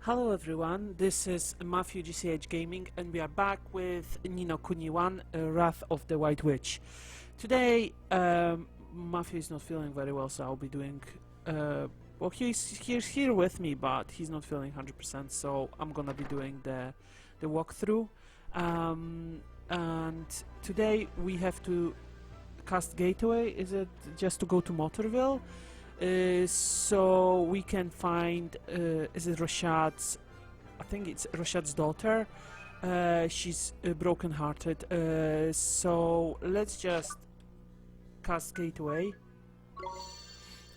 Hello everyone, this is Matthew GCH Gaming and we are back with Kuni 1, Wrath of the White Witch. Today, Matthew is not feeling very well, so I'll be doing... well, he's here with me, but he's not feeling 100%, so I'm gonna be doing the walkthrough. And today we have to cast Gateway. Is it just to go to Motorville? So we can find, is it Rashad's, I think it's Rashad's daughter. She's broken-hearted, so let's just cast Gateway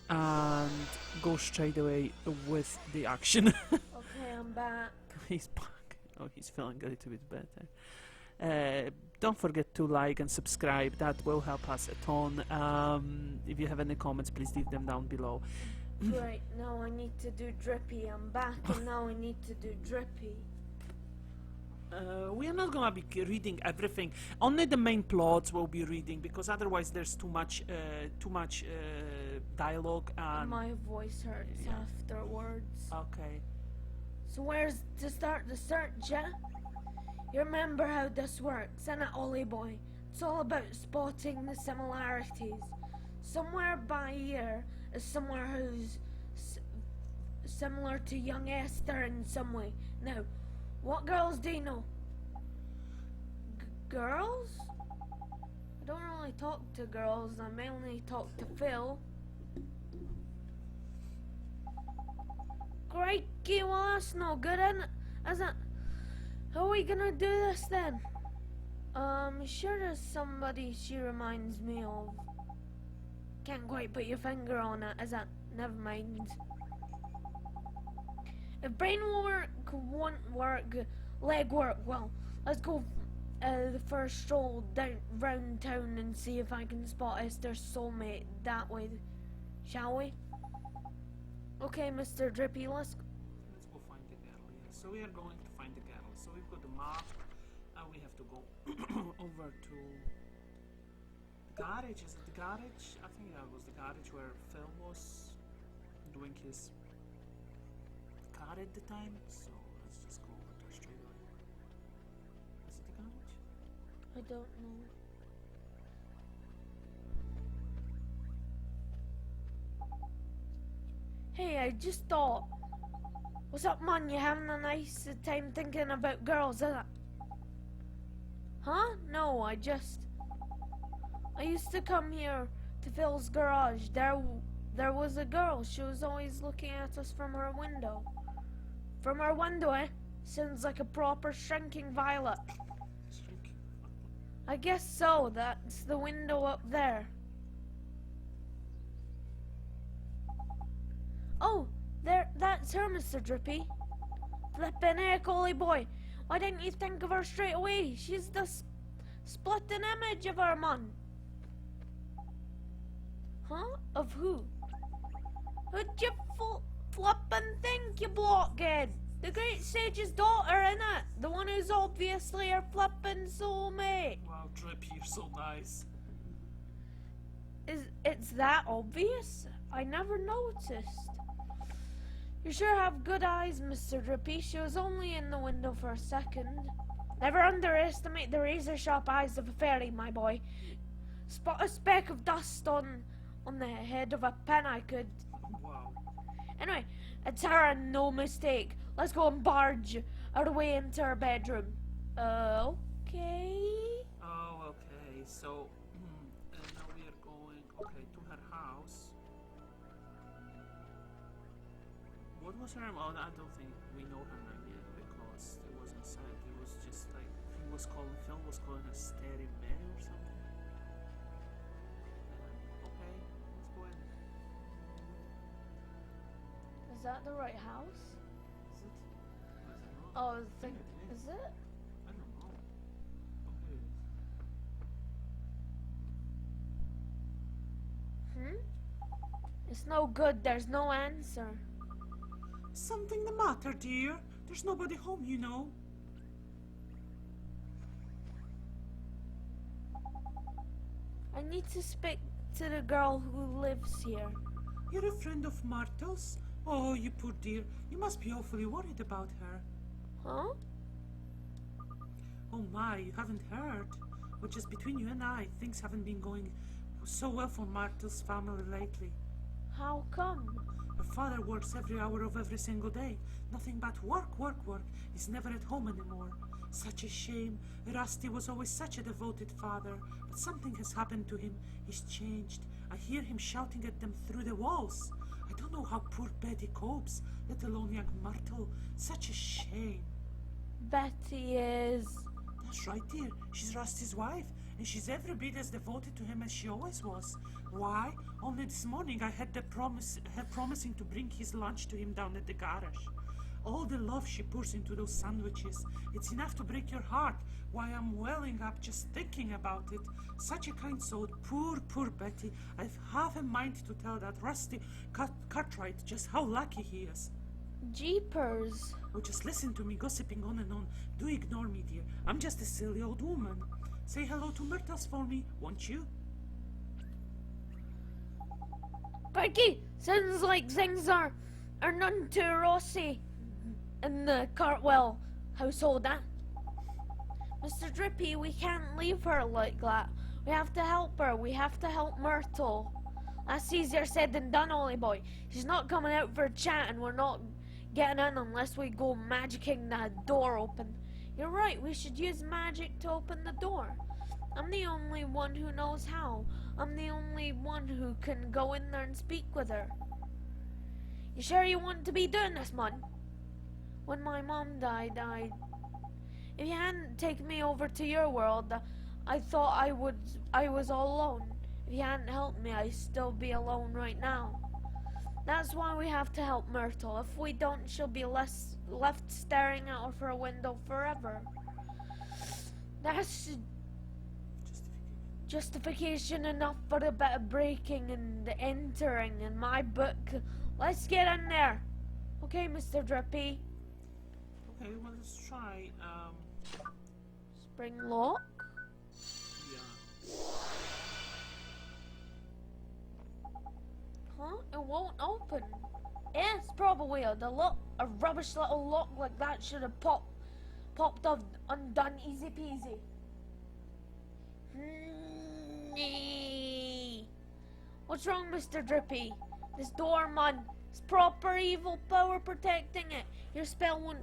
and go straight away with the action. Okay, I'm back. He's back. Oh, he's feeling a little bit better. Don't forget to like and subscribe, that will help us a ton. If you have any comments, please leave them down below. Right, now I need to do Drippy. I'm back and now I need to do Drippy. We are not gonna be reading everything. Only the main plots will be reading, because otherwise there's too much dialogue and... My voice hurts afterwards. Okay. So where's to start the search, yeah? You remember how this works, innit, Ollie boy? It's all about spotting the similarities. Somewhere by here is somewhere who's similar to young Esther in some way. Now, what girls do you know? Girls? I don't really talk to girls, I mainly talk to Phil. Crikey, well that's no good, is it? How are we gonna do this then? Sure there's somebody she reminds me of. Can't quite put your finger on it, is it? Never mind. If brain work won't work, leg work, well, let's go the first stroll down round town and see if I can spot Esther's soulmate that way, shall we? Okay, Mr. Drippy, let's go find the girl. Yeah. So we are going to find the girl. So we've got the map, and we have to go over to the garage. Is it the garage? I think that was the garage where Phil was doing his car at the time. So let's just go over there straight away. Is it the garage? I don't know. Hey, I just thought. What's up, man? You having a nice time thinking about girls, is it? Huh? No, I used to come here to Phil's garage. There was a girl. She was always looking at us from her window. From her window, eh? Sounds like a proper shrinking violet. I guess so. That's the window up there. Oh, that's her, Mr. Drippy. Flippin' heck, Ollie boy. Why didn't you think of her straight away? She's the splitting image of her, man. Huh? Of who? Who'd you flippin' think, you blockhead? The great sage's daughter, innit? The one who's obviously her flippin' soulmate. Wow, Drippy, you're so nice. It's that obvious? I never noticed. You sure have good eyes, Mr. Drippy. She was only in the window for a second. Never underestimate the razor-sharp eyes of a fairy, my boy. Spot a speck of dust on the head of a pin I could... Wow. Anyway, it's her and no mistake. Let's go and barge our way into her bedroom. Okay. Oh, okay. So, now we are going, to her house. What was her name? Oh, I don't think we know her name yet because it wasn't said. It was just like Phil was calling her Scary Mary or something. Okay, let's go in. Is that the right house? Is it? Oh, is it? I don't know. Okay. It's no good. There's no answer. Something the matter, dear? There's nobody home, you know. I need to speak to the girl who lives here. You're a friend of Martha's? Oh, you poor dear. You must be awfully worried about her. Huh? Oh my, you haven't heard? Well, just between you and I, things haven't been going so well for Martha's family lately. How come? Her father works every hour of every single day. Nothing but work, work, work. He's never at home anymore. Such a shame. Rusty was always such a devoted father. But something has happened to him. He's changed. I hear him shouting at them through the walls. I don't know how poor Betty copes, let alone young Myrtle. Such a shame. Betty is... That's right, dear. She's Rusty's wife, and she's every bit as devoted to him as she always was. Why? Only this morning I had her promising to bring his lunch to him down at the garage. All the love she pours into those sandwiches, it's enough to break your heart. Why, I'm welling up just thinking about it. Such a kind soul. Poor, poor Betty. I've half a mind to tell that Rusty Cartwright just how lucky he is. Jeepers. Oh, just listen to me gossiping on and on. Do ignore me, dear. I'm just a silly old woman. Say hello to Myrtles for me, won't you? Crikey, sounds like things are none too rosy in the Cartwell household, eh? Mr. Drippy, we can't leave her like that. We have to help her. We have to help Myrtle. That's easier said than done, Ollie boy. She's not coming out for a chat, and we're not getting in unless we go magicking the door open. You're right, we should use magic to open the door. I'm the only one who knows how. I'm the only one who can go in there and speak with her. You sure you want to be doing this, Mum? When my mom died, if you hadn't taken me over to your world, I thought I was all alone. If you hadn't helped me, I'd still be alone right now. That's why we have to help Myrtle. If we don't, she'll be left staring out of her window forever. That's justification enough for a bit of breaking and entering in my book. Let's get in there. Okay, Mr. Drippy. Okay, well, let's try, Spring lock? yeah. Huh? It won't open. Yes, probably a rubbish little lock like that should have popped up undone easy peasy. What's wrong, Mr. Drippy? This door, man. It's proper evil power protecting it. Your spell won't...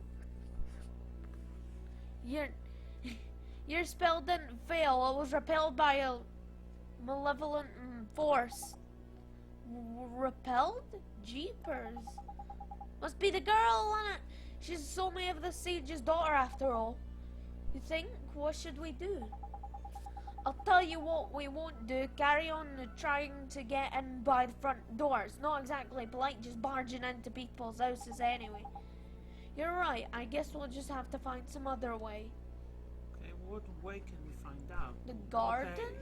Your spell didn't fail. It was repelled by a malevolent force. Repelled? Jeepers. Must be the girl on it. She's Somi of the Sage's daughter after all. You think? What should we do? I'll tell you what we won't do. Carry on trying to get in by the front door. It's not exactly polite just barging into people's houses anyway. You're right. I guess we'll just have to find some other way. Okay, what way can we find out? The garden? Okay.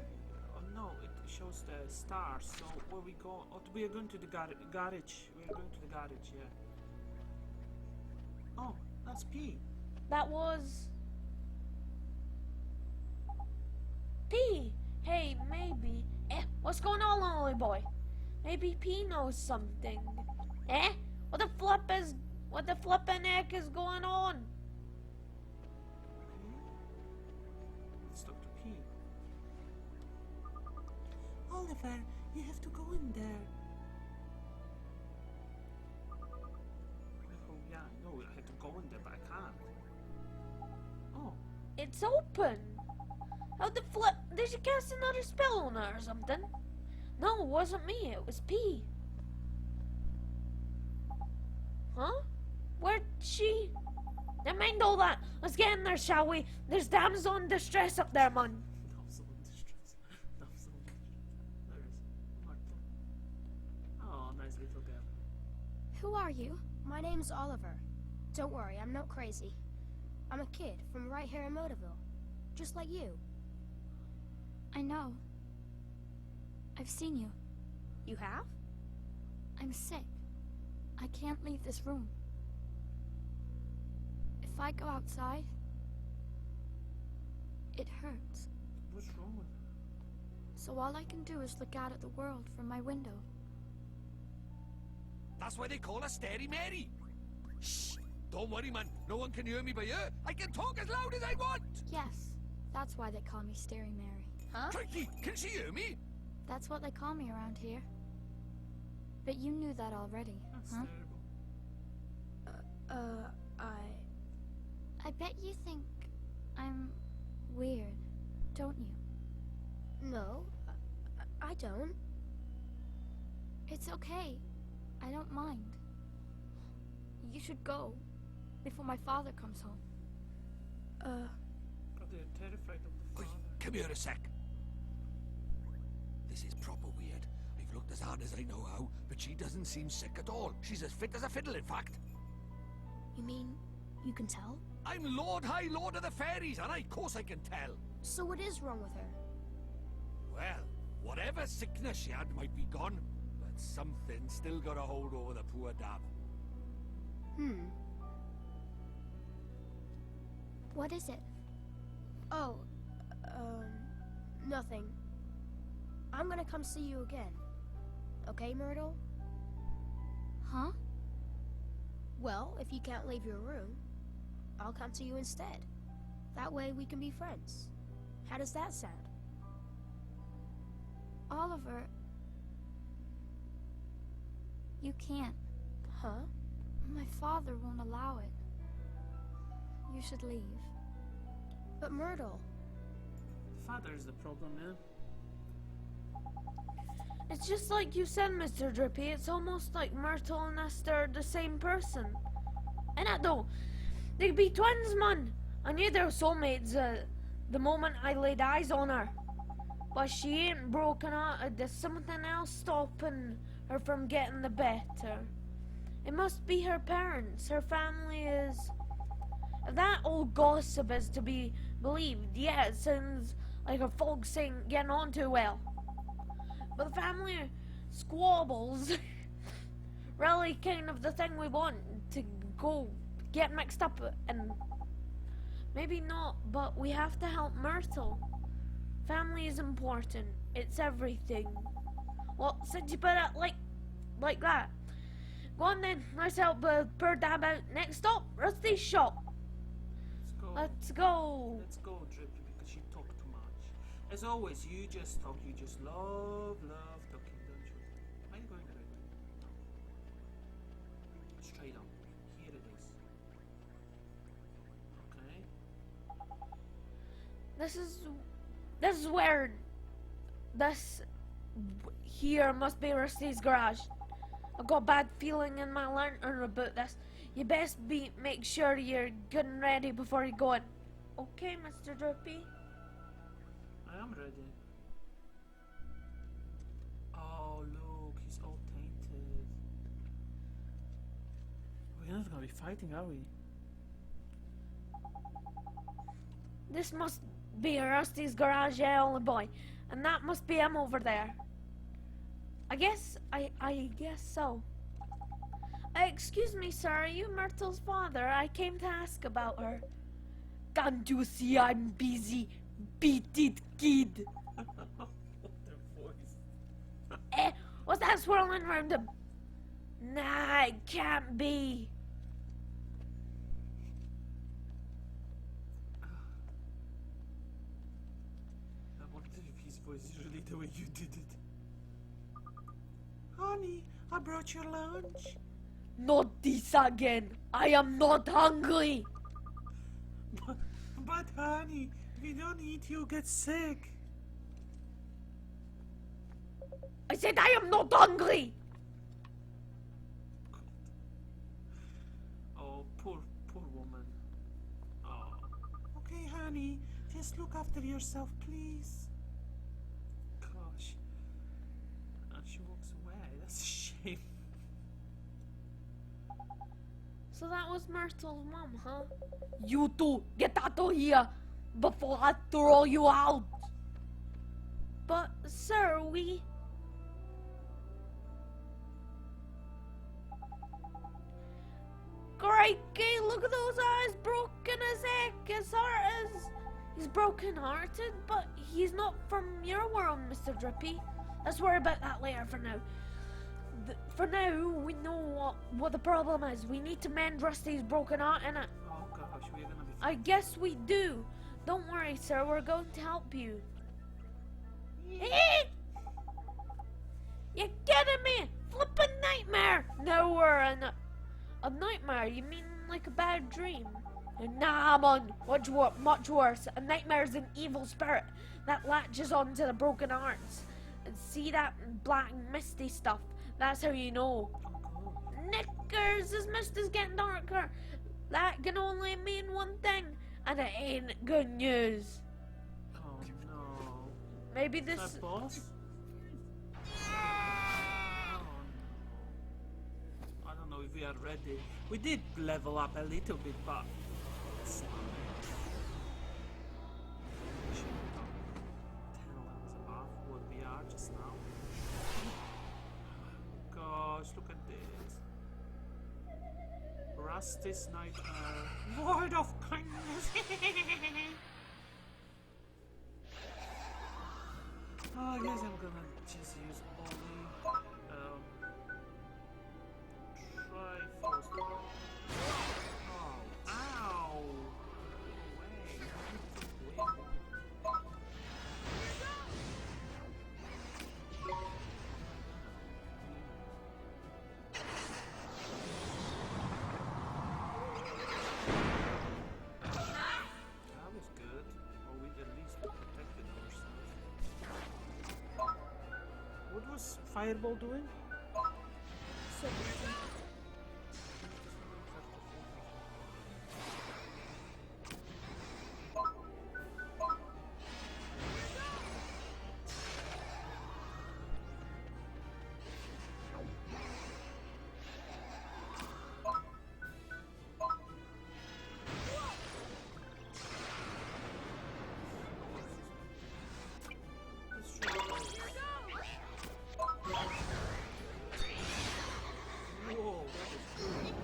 Oh no, it shows the stars. So where we go? Oh, we are going to the garage. We are going to the garage, yeah. Oh, that's P. That was... P. Hey, maybe. What's going on, Ollie boy? Maybe P knows something. What the flippin' heck is going on? Okay. Let's talk to P. Oliver, you have to go in there. Oh yeah, I know I had to go in there, but I can't. Oh. It's open. How the flip? Did you cast another spell on her or something? No, it wasn't me. It was P. Huh? Where'd she? Never mind all that. Let's get in there, shall we? There's damsel in distress up there, man. Damsel in distress. Damsel in distress. There is Myrtle. Oh, nice little girl. Who are you? My name's Oliver. Don't worry, I'm not crazy. I'm a kid from right here in Motorville. Just like you. I know. I've seen you. You have? I'm sick. I can't leave this room. If I go outside, it hurts. What's wrong with her? So all I can do is look out at the world from my window. That's why they call her Stary Mary. Shh! Don't worry, man. No one can hear me by here. I can talk as loud as I want. Yes, that's why they call me Staring Mary. Huh? Crikey, can she hear me? That's what they call me around here. But you knew that already, That's huh? terrible. I bet you think I'm weird, don't you? No, I don't. It's okay. I don't mind. You should go before my father comes home. But they're terrified of the Oi, father. come here a sec. This is proper weird. I've looked as hard as I know how, but she doesn't seem sick at all. She's as fit as a fiddle, in fact. You mean you can tell? I'm Lord High Lord of the Fairies, and of course I can tell. So what is wrong with her? Well, whatever sickness she had might be gone, but something still got a hold over the poor dab. What is it? Oh, nothing. I'm gonna come see you again. Okay, Myrtle? Huh? Well, if you can't leave your room, I'll come to you instead. That way we can be friends. How does that sound? Oliver, you can't. Huh? My father won't allow it. You should leave. But Myrtle, Father is the problem, man. It's just like you said, Mr. Drippy. It's almost like Myrtle and Esther are the same person. And that though, they could be twins, man. I knew they were soulmates the moment I laid eyes on her. But she ain't broken out. There's something else stopping her from getting the better. It must be her parents. Her family is... If that old gossip is to be believed, yeah, it sounds like her folks ain't getting on too well. But the family squabbles really kind of the thing we want to go get mixed up in. Maybe not, but we have to help Myrtle. Family is important. It's everything. Well, since you put it like that, go on then. Let's help poor dab out. Next stop, Rusty's shop. Let's go. Let's go. Let's go, Drippy, because you talk too much. As always, you just talk. You just love talking, don't you? Where are you going, Drippy? Straight up. Here it is. Okay. This is where here must be Rusty's garage. I've got a bad feeling in my lantern about this. You best make sure you're good and ready before you go in. Okay, Mr. Drippy? I am ready. Oh, look, he's all tainted. We're not gonna be fighting, are we? This must be Rusty's garage, yeah, only boy. And that must be him over there. I guess so. Excuse me, sir, are you Myrtle's father? I came to ask about her. Can't you see I'm busy? Beat it, kid. Their voice. What's that swirling around him? Nah, it can't be. I wonder if his voice is really the way you did it. Honey, I brought your lunch. Not this again. I am not hungry. But honey, if you don't eat, you'll get sick. I said I am not hungry. Oh, poor woman. Oh. Okay, honey, just look after yourself, please. Gosh. And she walks away. That's a shame. So that was Myrtle's mom, huh? You two, get out of here before I throw you out. But, sir, we... Crikey, look at those eyes, broken as heck. His heart is... He's broken-hearted, but he's not from your world, Mr. Drippy. Let's worry about that later for now. For now, we know what the problem is. We need to mend Rusty's broken heart, innit? Oh gosh, we're gonna be. I guess we do. Don't worry, sir. We're going to help you. Hey! You're kidding me! Flippin' nightmare! No, we're in a nightmare. You mean like a bad dream? Nah, man. Much worse. A nightmare's an evil spirit that latches onto the broken hearts. And see that black misty stuff? That's how you know. Knickers, this mist is getting darker. That can only mean one thing, and it ain't good news. Oh no. Maybe Is this. that boss? Oh no. I don't know if we are ready. We did level up a little bit, but it's not. We should be about 10 levels above what we are just now. Gosh, look at this. Rusty's nightmare. Word of kindness. Oh, I guess I'm gonna just use only Triforce. Oh, ow! Go away. That was good. Or we at least protected ourselves. What was Fireball doing? Whoa, that was good.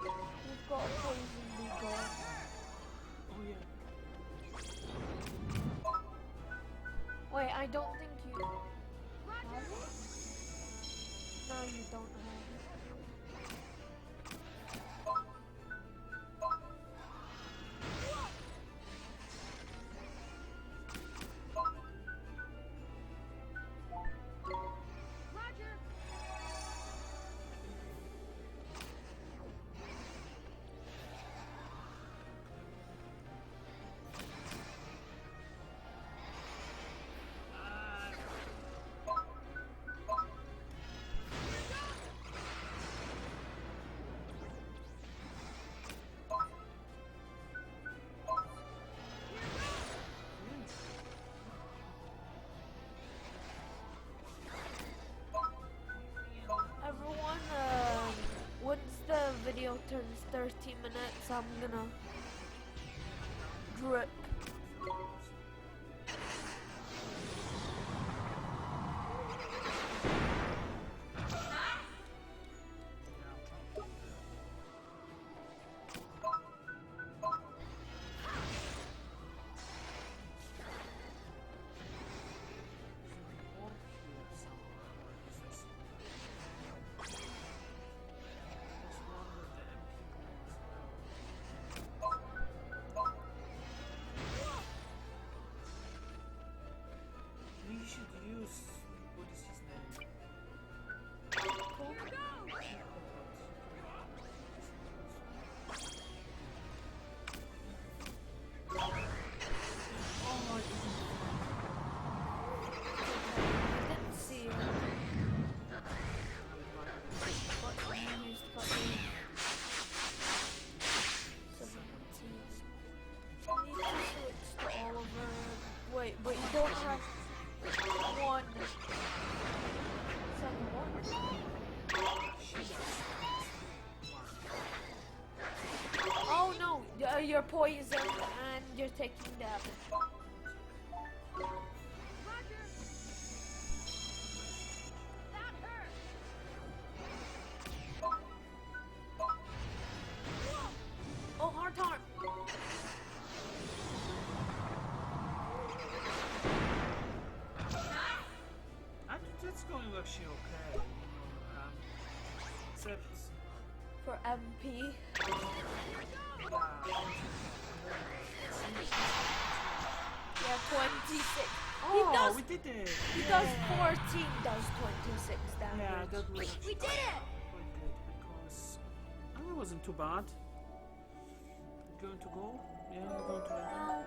We've got a poison legal. Oh yeah. Wait, I don't think you have it. No, you don't have it. Everyone, once the video turns 30 minutes, I'm gonna drip. We should use what is his name? Oh, Didn't see it. But you used fucking 17. Need to switch to Oliver. Wait, but you don't have one. Second one. poisoned and you're taking damage. Oh, heart. I think that's going actually okay. Except, For MP. Yeah, 26. oh, he does. we did it. He does 14. Does 26 damage. Yeah, that was We did it! quite good because it wasn't too bad. Going to go? Yeah, we're going to. Now,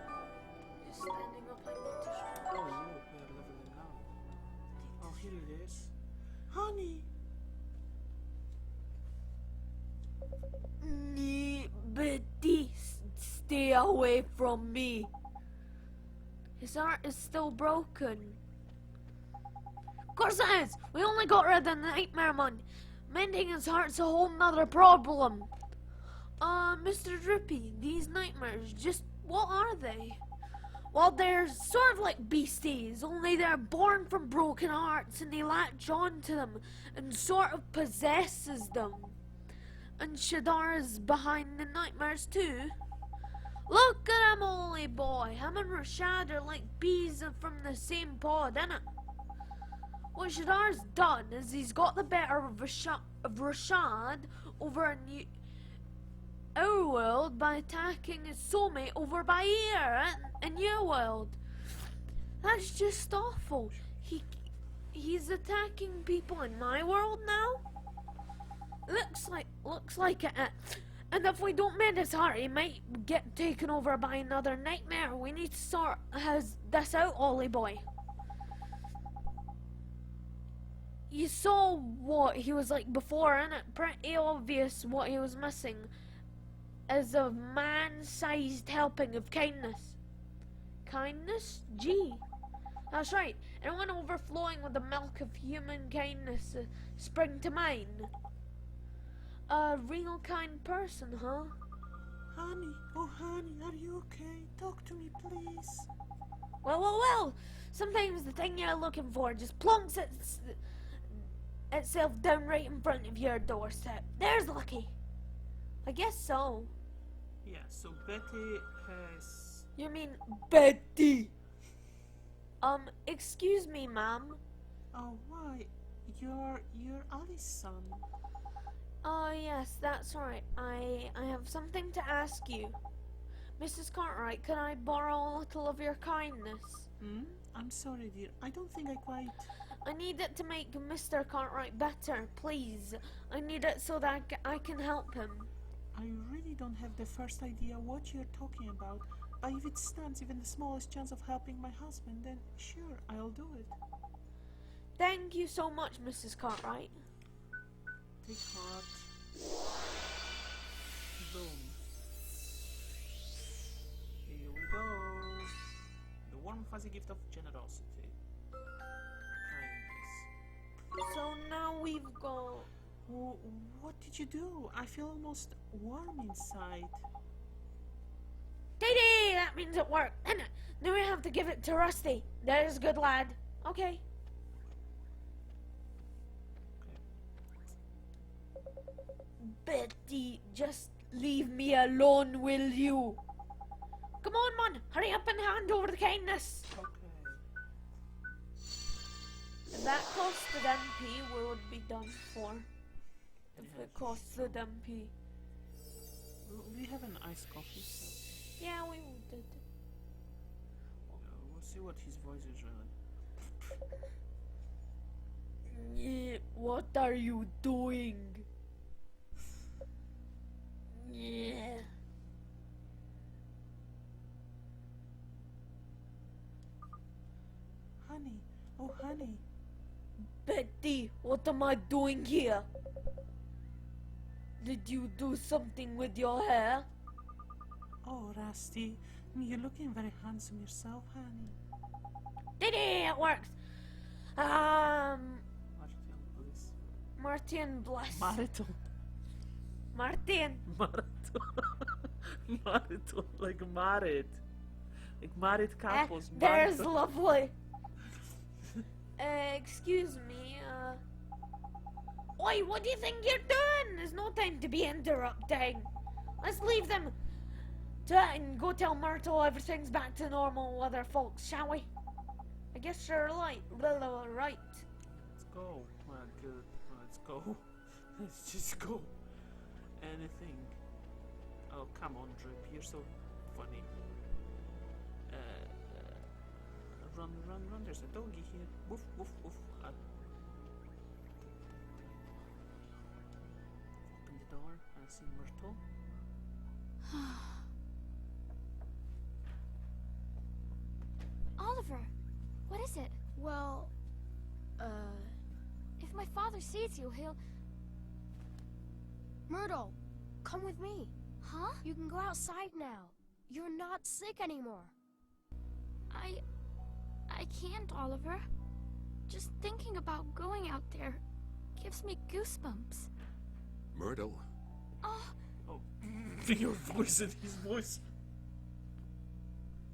you're standing up. I need to. Oh, we are leveling up. Oh, here it is. Honey! Betty, stay away from me. His heart is still broken. Of course it is. We only got rid of the nightmare man. Mending his heart's a whole nother problem. Mr. Drippy, these nightmares, just what are they? Well, they're sort of like beasties, only they're born from broken hearts and they latch on to them and sort of possesses them. And Shadar is behind the nightmares too. Look at him, holy boy. Him and Rashad are like bees from the same pod, innit? What Shadar's done is he's got the better of Rashad over in our world by attacking his soulmate over by here in your world. That's just awful. He's attacking people in my world now? Looks like it. And if we don't mend his heart, he might get taken over by another nightmare. We need to sort this out, Ollie boy. You saw what he was like before, innit? Pretty obvious what he was missing is a man-sized helping of kindness. Kindness? Gee. That's right. Anyone overflowing with the milk of human kindness spring to mind? A real kind person, huh? Honey, oh honey, are you okay? Talk to me, please. Well. Sometimes the thing you're looking for just plonks itself down right in front of your doorstep. There's lucky. I guess so. Yeah, so Betty has... You mean Betty? Excuse me, ma'am. Oh, why? You're Ali's son. Oh, yes, that's right. I have something to ask you. Mrs. Cartwright, can I borrow a little of your kindness? I'm sorry, dear. I don't think I quite... I need it to make Mr. Cartwright better, please. I need it so that I can help him. I really don't have the first idea what you're talking about. But if it stands even the smallest chance of helping my husband, then sure, I'll do it. Thank you so much, Mrs. Cartwright. Take heart. Boom. Here we go. The warm fuzzy gift of generosity. Kindness. So now we've got... What did you do? I feel almost warm inside. Dee, that means it worked, innit? Now we have to give it to Rusty. There's a good lad. Okay. Betty, just leave me alone, will you? Come on, man. Hurry up and hand over the kindness. Okay. If that costed MP, we would be done for. If it costed MP. We have an iced coffee. So. Yeah, we did. We'll see what his voice is really. Yeah, what are you doing? Yeah. Honey, oh honey. Betty, what am I doing here? Did you do something with your hair? Oh, Rusty, you're looking very handsome yourself, honey. Diddy, it works. Martin, please. Martin, bless. Marital. Martin. Marital. marital, like married. Like married couples. There's marital. lovely. Excuse me, Oi, what do you think you're doing? There's no time to be interrupting. Let's leave them to it and go tell Myrtle everything's back to normal with our folks, shall we? I guess you're right. Right. Let's go. Well, good. Let's go. Let's just go. Anything. Oh, come on, Drip. You're so funny. Run, run, run. There's a doggy here. Woof, woof, woof. Open the door. I see Myrtle. Oliver, what is it? Well, If my father sees you, he'll... Myrtle, come with me. Huh? You can go outside now. You're not sick anymore. I can't, Oliver. Just thinking about going out there gives me goosebumps. Myrtle, Oh, Oh, your voice and his voice.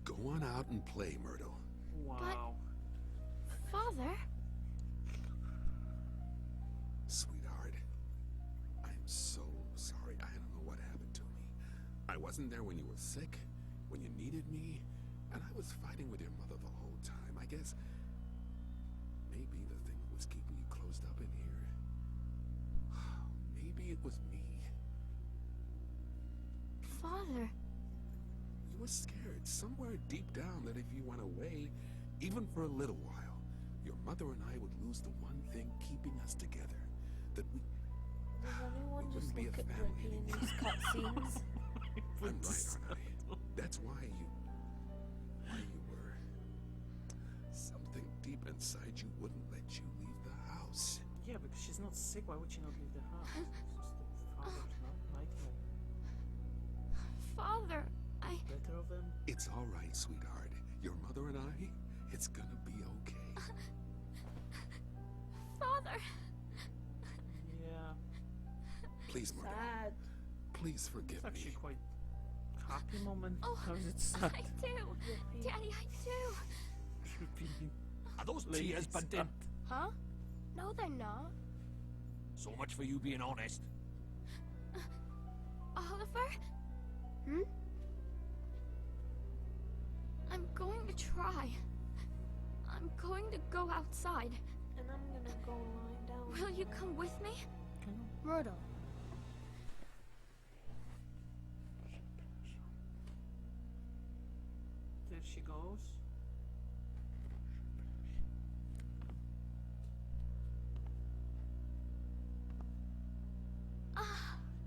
go on out and play, Myrtle. Wow. Father? Sweetheart, I'm so sorry. I don't know what happened to me. I wasn't there when you were sick, when you needed me, and I was fighting with your mother the whole time. I guess maybe the thing was keeping you closed up in here. Maybe it was me. Father? You were scared somewhere deep down that if you went away, even for a little while, your mother and I would lose the one thing keeping us together. That we... Does anyone We just wouldn't be look a at family Drippy in anymore. these cutscenes? I'm right, aren't I? That's why you were... Something deep inside you wouldn't let you leave the house. Yeah, because she's not sick. Why would she not leave the house? It's just the father's not right here. Father, Better of him. It's all right, sweetheart. Your mother and I, it's gonna be okay. Father! Yeah. Please, Myrtle, Sad. please forgive It's actually me. quite happy moment. Oh, How is it sad? I do! Daddy, I do! Are those Lady tears burnt in? sad. Huh? No, they're not. So much for you being honest. Oliver? Hmm? I'm going to try. I'm going to go outside. And I'm gonna go lie down. Will you come with me? Myrtle. There she goes.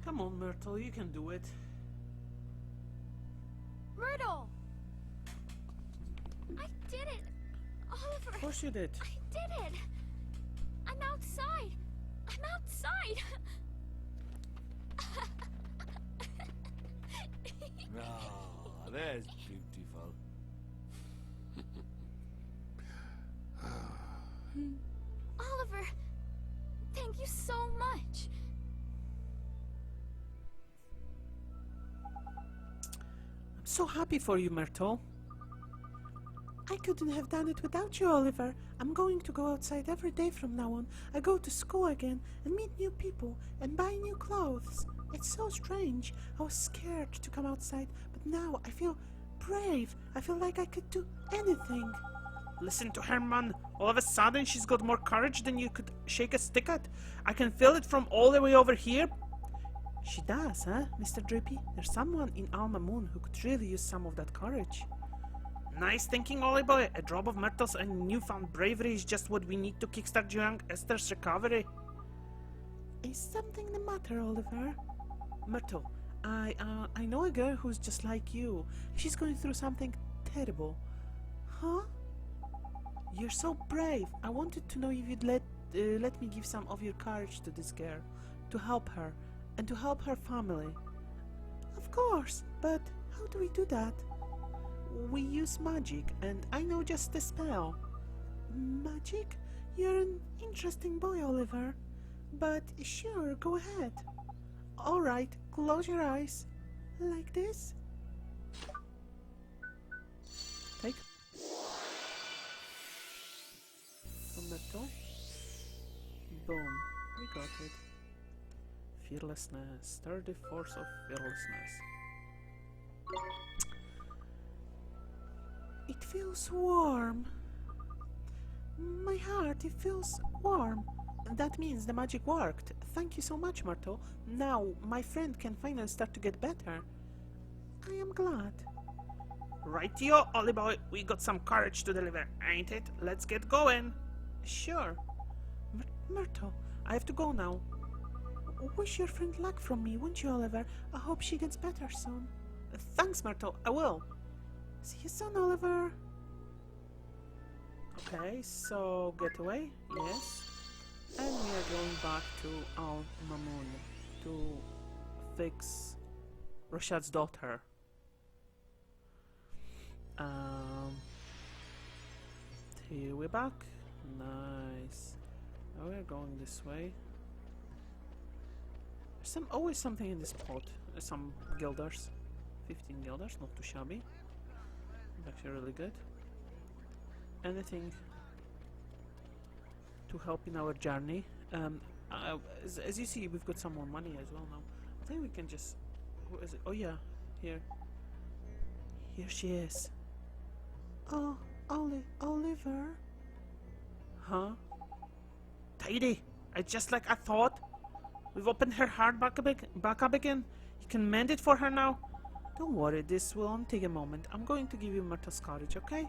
Come on, Myrtle, you can do it. Myrtle! I did it! Oliver! Of course you did. I did it! I'm outside! I'm outside! Ah, that's beautiful. Oliver! Thank you so much! I'm so happy for you, Myrtle. I couldn't have done it without you, Oliver. I'm going to go outside every day from now on. I go to school again and meet new people and buy new clothes. It's so strange. I was scared to come outside, but now I feel brave. I feel like I could do anything. Listen to her, man. All of a sudden, she's got more courage than you could shake a stick at. I can feel it from all the way over here. She does, huh, Mr. Drippy? There's someone in Alma Moon who could really use some of that courage. Nice thinking, Ollie boy. A drop of Myrtle's and newfound bravery is just what we need to kickstart young Esther's recovery. Is something the matter, Oliver? Myrtle, I know a girl who's just like you. She's going through something terrible. Huh? You're so brave. I wanted to know if you'd let me give some of your courage to this girl, to help her, and to help her family. Of course, but how do we do that? We use magic, and I know just a spell. Magic? You're an interesting boy, Oliver. But sure, go ahead. Alright, close your eyes. Like this. Take. Tomato. Boom. We got it. Fearlessness. 30 force of fearlessness. It feels warm. My heart, it feels warm. That means the magic worked. Thank you so much, Myrtle. Now my friend can finally start to get better. I am glad. Rightio, Ollie boy. We got some courage to deliver, ain't it? Let's get going. Sure. Myrtle, I have to go now. Wish your friend luck from me, won't you, Oliver? I hope she gets better soon. Thanks, Myrtle. I will. See you soon, Oliver. Okay, so get away. Yes. And we are going back to our Mamoon to fix Rashad's daughter. Here we're back. Nice. Now we're going this way. There's always something in this pot. Some guilders. 15 guilders, not too shabby. Actually really good. Anything to help in our journey. As you see, we've got some more money as well now. I think we can just... Who is it? Oh yeah, here. Here she is. Oh, Oliver. Huh? Tidy! It's just like I thought. We've opened her heart back up again. You can mend it for her now. Don't worry, this will only take a moment. I'm going to give you Myrtle's courage, okay?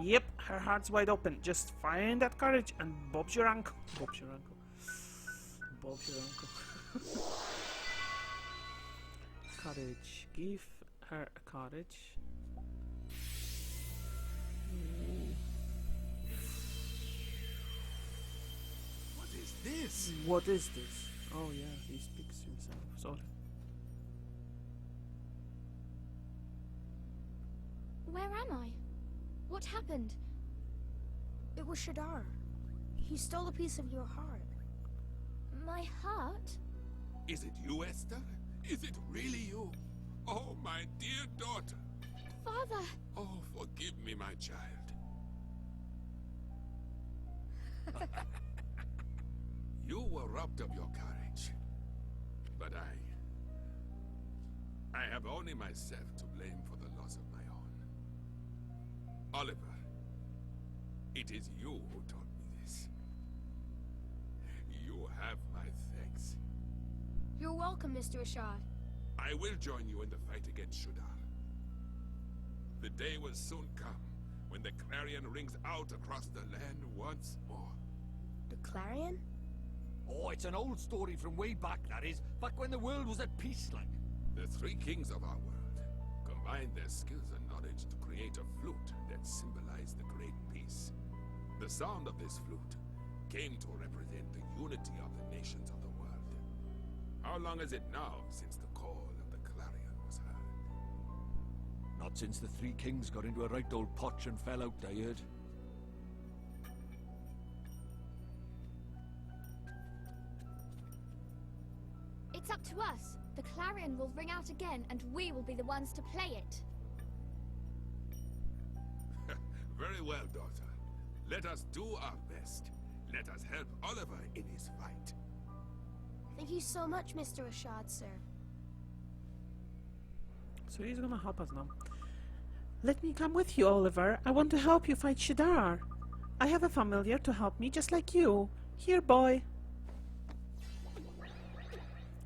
Yep, her heart's wide open. Just find that courage and Bob's your uncle. Bob's your uncle. Bob's your uncle. Courage. Give her a courage. What is this? What is this? Oh yeah, he speaks himself. Sorry. Where am I? What happened? It was Shadar. He stole a piece of your heart. My heart? Is it you, Esther? Is it really you? Oh, my dear daughter. Father! Oh, forgive me, my child. You were robbed of your courage. But I have only myself to blame for the loss of my own. Oliver, it is you who taught me this. You have my thanks. You're welcome, Mr. Ashad. I will join you in the fight against Shudar. The day will soon come when the clarion rings out across the land once more. The Clarion? Oh, it's an old story from way back, that is. Back when the world was at peace, like. The three kings of our world combined their skills and knowledge to create a flute that symbolized the Great Peace. The sound of this flute came to represent the unity of the nations of the world. How long is it now since the call of the clarion was heard? Not since the three kings got into a right old potch and fell out, I heard. It's up to us. The clarion will ring out again, and we will be the ones to play it. Very well, daughter. Let us do our best. Let us help Oliver in his fight. Thank you so much, Mr. Ashad, sir. So he's gonna help us now. Let me come with you, Oliver. I want to help you fight Shadar. I have a familiar to help me just like you. Here, boy.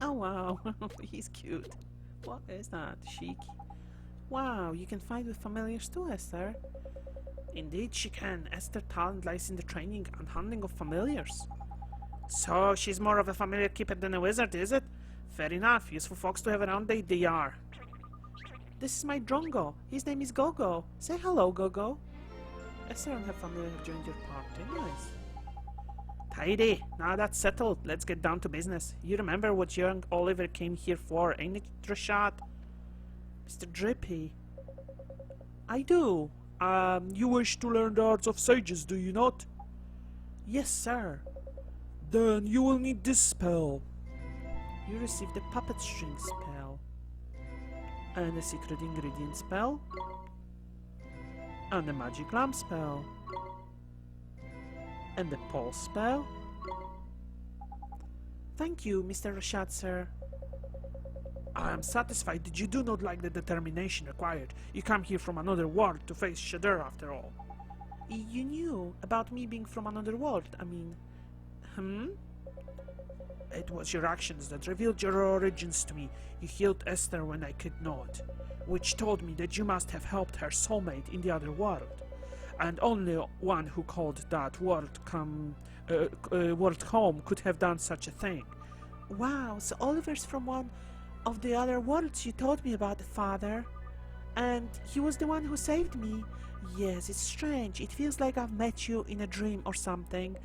Oh wow, he's cute. What is that? Chic. Wow, you can fight with familiars too, Esther. Indeed she can. Esther's talent lies in the training and handling of familiars. So, she's more of a familiar keeper than a wizard, is it? Fair enough. Useful folks to have around, they are. This is my Drongo. His name is Gogo. Say hello, Gogo. Esther and her family have joined your party. Nice. Tidy. Now that's settled. Let's get down to business. You remember what young Oliver came here for, ain't it, Rashad? Mr. Drippy. I do. You wish to learn the arts of sages, do you not? Yes, sir. Then you will need this spell. You received the puppet string spell. and a secret ingredient spell, and a magic lamp spell, and a pulse spell. Thank you, Mr. Rashad, sir. I am satisfied that you do not lack the determination required. You come here from another world to face Shadar after all. You knew about me being from another world, I mean... It was your actions that revealed your origins to me. You healed Esther when I could not, which told me that you must have helped her soulmate in the other world. And only one who called that world home could have done such a thing. Wow, so Oliver's from one of the other worlds you told me about, Father. And he was the one who saved me. Yes, it's strange. It feels like I've met you in a dream or something.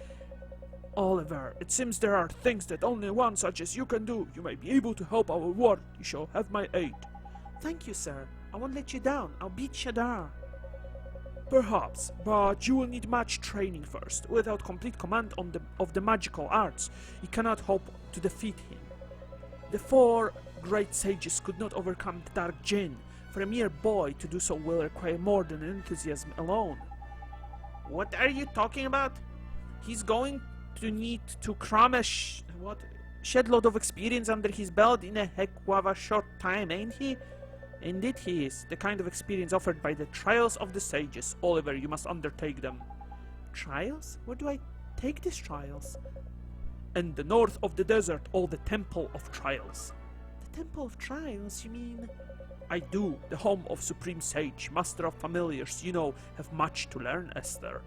Oliver, it seems there are things that only one such as you can do. You may be able to help our world. You shall have my aid. Thank you, sir. I won't let you down. I'll beat Shadar. Perhaps, but you will need much training first. Without complete command of the magical arts, you cannot hope to defeat him. The 4 great sages could not overcome the Dark Jinn. For a mere boy to do so will require more than enthusiasm alone. What are you talking about? He's going to need to cram a shed load of experience under his belt in a heck of a short time, ain't he? Indeed he is. The kind of experience offered by the trials of the sages. Oliver, you must undertake them. Trials? Where do I take these trials? In the north of the desert, all the Temple of Trials. The Temple of Trials, you mean? I do. The home of Supreme Sage, Master of Familiars, you know, have much to learn, Esther.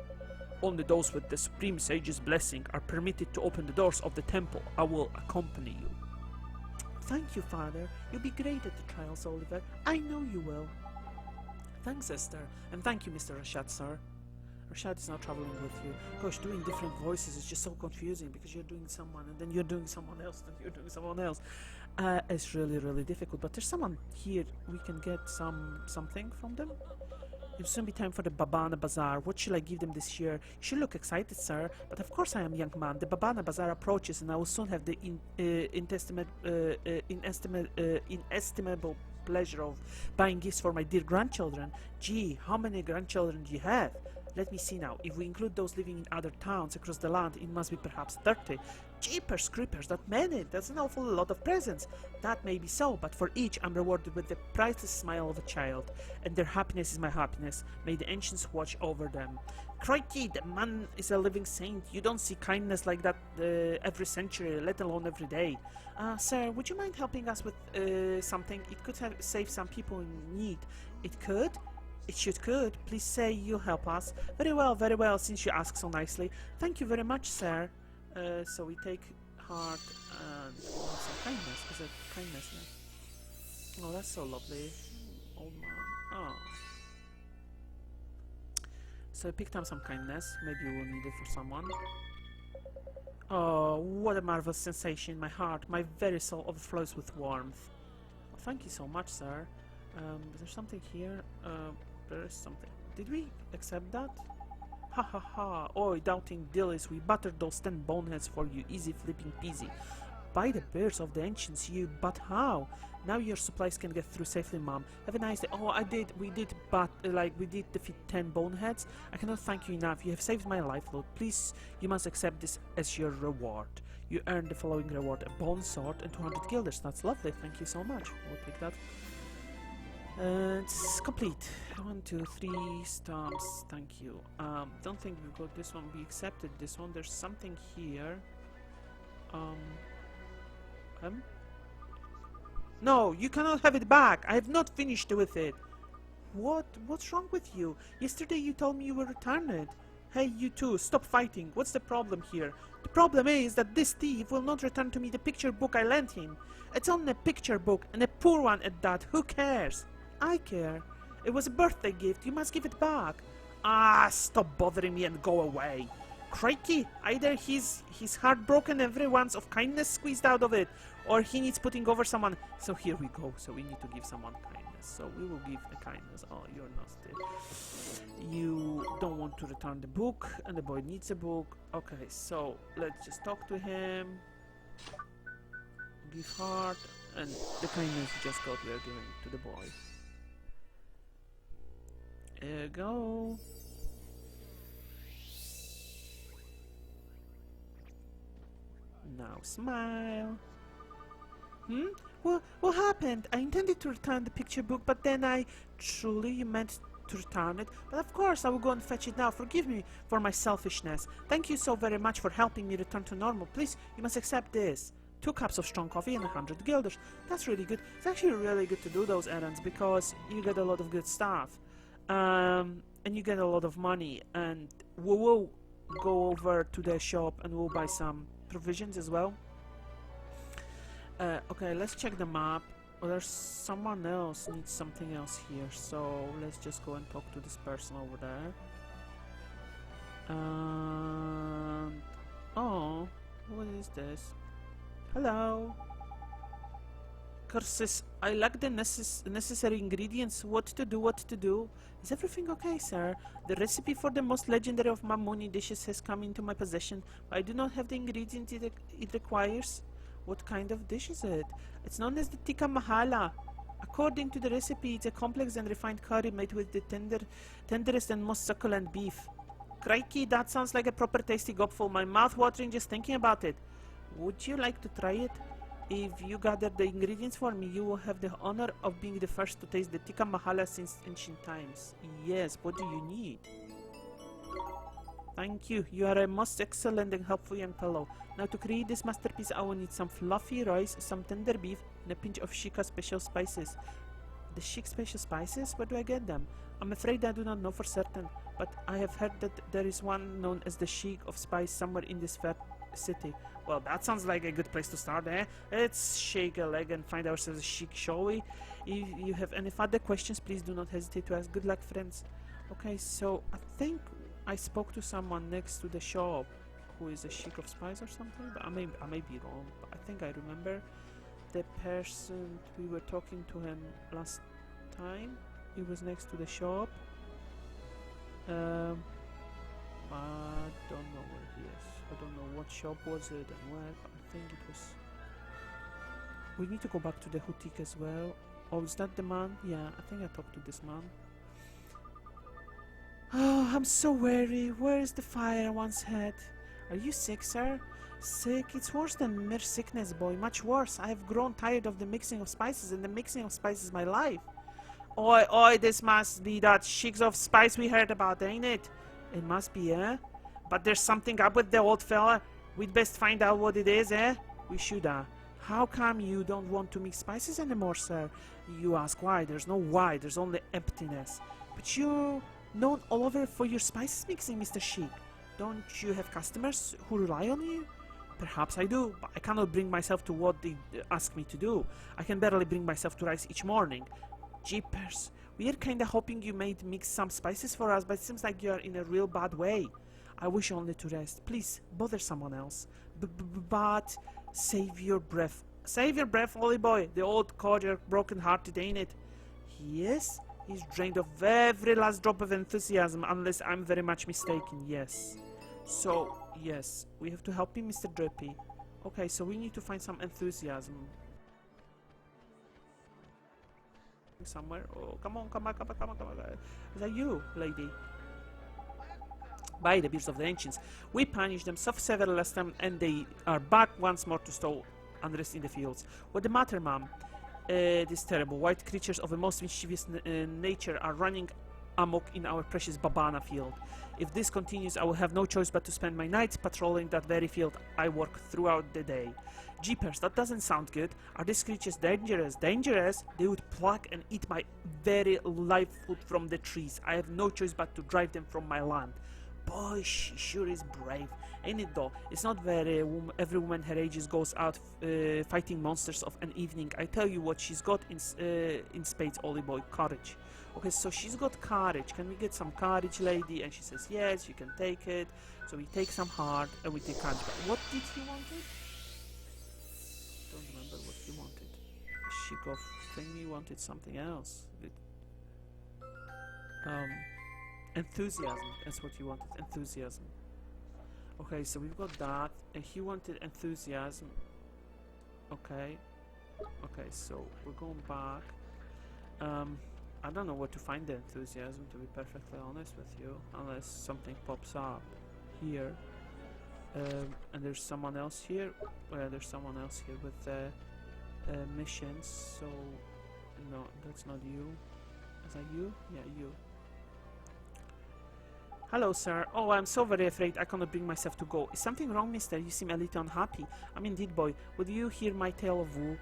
Only those with the Supreme Sage's blessing are permitted to open the doors of the temple. I will accompany you. Thank you, Father. You'll be great at the trials, Oliver. I know you will. Thanks, Esther. And thank you, Mr. Rashad, sir. Rashad is now traveling with you. Gosh, doing different voices is just so confusing because you're doing someone and then you're doing someone else and you're doing someone else. It's really, really difficult. But there's someone here. We can get something from them. It'll soon be time for the Babana Bazaar. What shall I give them this year? You should look excited, sir. But of course I am, young man. The Babana Bazaar approaches, and I will soon have the inestimable pleasure of buying gifts for my dear grandchildren. Gee, how many grandchildren do you have? Let me see now. If we include those living in other towns across the land, it must be perhaps 30. Jeepers creepers, that many! That's an awful lot of presents. That may be so, but for each I'm rewarded with the priceless smile of a child, and their happiness is my happiness. May the ancients watch over them. Crikey, the man is a living saint. You don't see kindness like that every century, let alone every day. Sir, would you mind helping us with something? It could save some people in need. It could? It should could. Please say you'll help us. Very well, since you ask so nicely. Thank you very much, sir. So we take heart and some kindness. Is it kindness? Yeah? Oh, that's so lovely. Old man. Oh. So I picked up some kindness. Maybe we'll need it for someone. Oh, what a marvelous sensation. My heart, my very soul overflows with warmth. Well, thank you so much, sir. Is there something here? There is something. Did we accept that? Ha ha ha. Oi, doubting dillies, we buttered those 10 boneheads for you. Easy flipping peasy. By the bears of the ancients, you, but how? Now your supplies can get through safely, Mom. Have a nice day. Oh, we did defeat 10 boneheads. I cannot thank you enough. You have saved my life, Lord. Please, you must accept this as your reward. You earned the following reward: a bone sword and 200 guilders. That's lovely. Thank you so much. We'll take that. It's complete. 1, 2, 3 stamps. Thank you. Don't think we got this one. We accepted this one. There's something here. No, you cannot have it back. I have not finished with it. What's wrong with you? Yesterday you told me you will return it. Hey, you two, stop fighting. What's the problem here? The problem is that this thief will not return to me the picture book I lent him. It's only a picture book, and a poor one at that. Who cares? I care. It was a birthday gift. You must give it back. Ah, stop bothering me and go away. Crikey, either he's heartbroken, everyone's of kindness squeezed out of it, or he needs putting over someone. So here we go. So we need to give someone kindness. So we will give the kindness. Oh, you're nasty. You don't want to return the book, and the boy needs a book. Okay, so let's just talk to him. Give heart. And the kindness you just got, we are giving to the boy. Here you go. Now smile. What happened? I intended to return the picture book, but then Truly, you meant to return it? But of course, I will go and fetch it now. Forgive me for my selfishness. Thank you so very much for helping me return to normal. Please, you must accept this. 2 cups of strong coffee and 100 guilders. That's really good. It's actually really good to do those errands because you get a lot of good stuff. And you get a lot of money. And we will go over to the shop and we'll buy some provisions as well. Okay, let's check the map. Well, there's someone else needs something else here, so let's just go and talk to this person over there. Oh, what is this? Hello. Curses, I lack the necessary ingredients. What to do? Is everything okay, sir? The recipe for the most legendary of Mamoni dishes has come into my possession, but I do not have the ingredients it requires. What kind of dish is it? It's known as the tikka mahala. According to the recipe, it's a complex and refined curry made with the tenderest and most succulent beef. Crikey, that sounds like a proper tasty gobful. My mouth watering just thinking about it. Would you like to try it? If you gather the ingredients for me, you will have the honor of being the first to taste the tikka mahala since ancient times. Yes, what do you need? Thank you. You are a most excellent and helpful young fellow. Now to create this masterpiece, I will need some fluffy rice, some tender beef, and a pinch of Shika special spices. The Shik special spices? Where do I get them? I'm afraid I do not know for certain, but I have heard that there is one known as the Sheik of Spice somewhere in this fair city. Well, that sounds like a good place to start, eh? Let's shake a leg and find ourselves a Sheik, shall we? If you have any further questions, please do not hesitate to ask. Good luck, friends. Okay, so I think I spoke to someone next to the shop who is a Sheik of Spice or something, but I may be wrong, but I think I remember the person we were talking to him last time. He was next to the shop. I don't know where he is. I don't know what shop was it and where, but I think it was... We need to go back to the boutique as well. Oh, is that the man? Yeah, I think I talked to this man. Oh, I'm so weary. Where is the fire I once had? Are you sick, sir? Sick? It's worse than mere sickness, boy. Much worse. I have grown tired of the mixing of spices, and the mixing of spices is my life. Oi, this must be that Sheiks of Spice we heard about, ain't it? It must be, eh? But there's something up with the old fella. We'd best find out what it is, eh? We should, How come you don't want to mix spices anymore, sir? You ask why. There's no why. There's only emptiness. But you're known all over for your spices mixing, Mr. Sheik. Don't you have customers who rely on you? Perhaps I do, but I cannot bring myself to what they ask me to do. I can barely bring myself to rice each morning. Jeepers, we are kinda hoping you might mix some spices for us, but it seems like you are in a real bad way. I wish only to rest. Please, bother someone else. But save your breath. Save your breath, Ollie boy. The old codger broken-hearted, ain't it? Yes? He's drained of every last drop of enthusiasm, unless I'm very much mistaken, yes. So, yes, we have to help him, Mr. Drippy. Okay, so we need to find some enthusiasm. Somewhere. Oh, come on. Is that you, lady? By the beards of the ancients, we punished them several last time, and they are back once more to stow unrest in the fields. What the matter, ma'am? These terrible white creatures of a most mischievous nature are running amok in our precious Babana field. If this continues, I will have no choice but to spend my nights patrolling that very field I work throughout the day. Jeepers, that doesn't sound good. Are these creatures dangerous? Dangerous? They would pluck and eat my very live food from the trees. I have no choice but to drive them from my land. Boy, she sure is brave, ain't it though? It's not very every woman her age goes out fighting monsters of an evening. I tell you what she's got in spades, Ollie boy, courage. Okay, so she's got courage. Can we get some courage, lady? And she says, yes, you can take it. So we take some heart and we take courage. But what did he wanted? Don't remember what he wanted. She got thingy wanted something else. Enthusiasm. That's what he wanted. Enthusiasm. Okay, so we've got that. And he wanted enthusiasm. Okay. Okay, so we're going back. I don't know where to find the enthusiasm, to be perfectly honest with you, unless something pops up here. And there's someone else here. Well, there's someone else here with missions. So no, that's not you. Is that you? Yeah, you. Hello, sir. Oh, I'm so very afraid I cannot bring myself to go. Is something wrong, mister? You seem a little unhappy. I'm indeed, boy. Would you hear my tale of woe?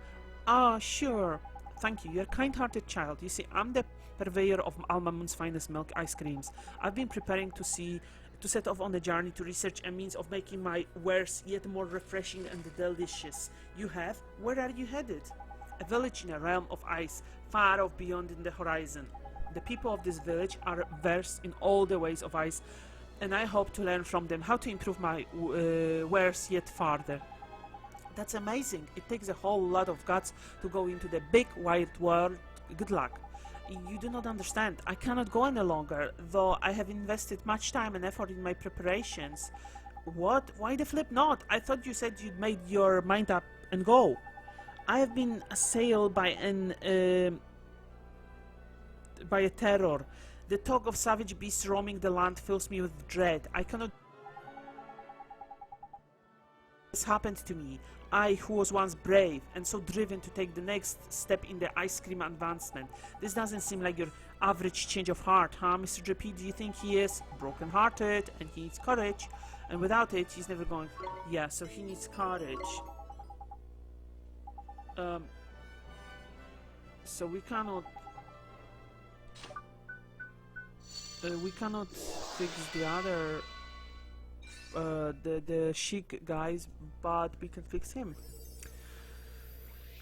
Ah, sure. Thank you. You're a kind-hearted child. You see, I'm the purveyor of Alma Moon's finest milk ice creams. I've been preparing to set off on a journey to research a means of making my wares yet more refreshing and delicious. You have? Where are you headed? A village in a realm of ice, far off beyond in the horizon. The people of this village are versed in all the ways of ice, and I hope to learn from them how to improve my wares yet farther. That's amazing. It takes a whole lot of guts to go into the big wide world. Good luck. You do not understand. I cannot go any longer, though I have invested much time and effort in my preparations. What? Why the flip not? I thought you said you'd made your mind up and go. I have been assailed by a terror. The talk of savage beasts roaming the land fills me with dread. I cannot. This happened to me. I, who was once brave and so driven to take the next step in the ice cream advancement. This doesn't seem like your average change of heart, huh, Mr. JP? Do you think he is broken-hearted and he needs courage? And without it, he's never going. Yeah, so he needs courage. So we cannot fix the other the Sheik guys, but we can fix him.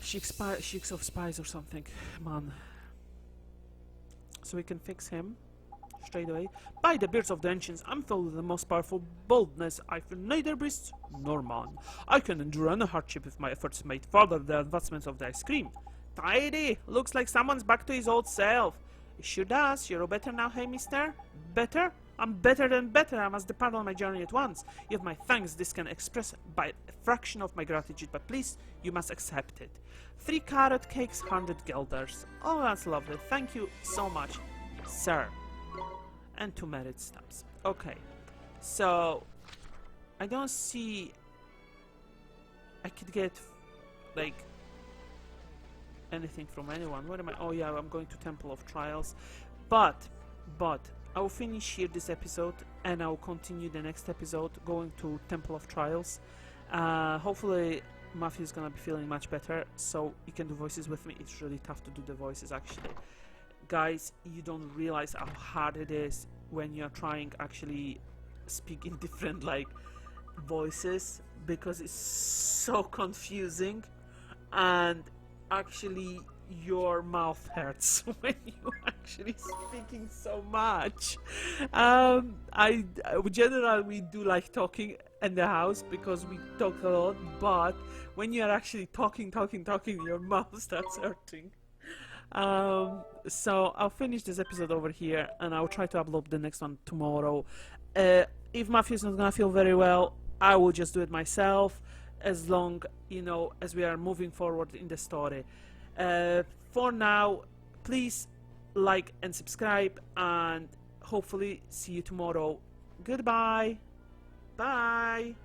Sheiks of spies or something, man. So we can fix him straight away. By the beards of the ancients, I'm filled with the most powerful boldness. I fear neither beast nor man. I can endure any hardship if my efforts may further the advancement of the ice cream. Tidy! Looks like someone's back to his old self. It sure does. You're better now, hey mister? Better? I'm better than better. I must depart on my journey at once. You have my thanks. This can express by a fraction of my gratitude, but please, you must accept it. 3 carrot cakes, 100 guilders. Oh, that's lovely. Thank you so much, sir. And 2 merit stamps. Okay. So, I don't see... I could get, like, anything from anyone. Where am I? Oh yeah, I'm going to Temple of Trials. But, I will finish here this episode, and I will continue the next episode going to Temple of Trials. Hopefully Matthew is gonna be feeling much better, so you can do voices with me. It's really tough to do the voices, actually. Guys, you don't realize how hard it is when you're trying actually speak in different like voices, because it's so confusing, and actually your mouth hurts when you actually speaking so much. I generally we do like talking in the house because we talk a lot, but when you are actually talking, your mouth starts hurting. So I'll finish this episode over here, and I'll try to upload the next one tomorrow. If Matthew's not gonna feel very well, I will just do it myself, as long, you know, as we are moving forward in the story. For now, please like and subscribe, and hopefully see you tomorrow. Goodbye. Bye.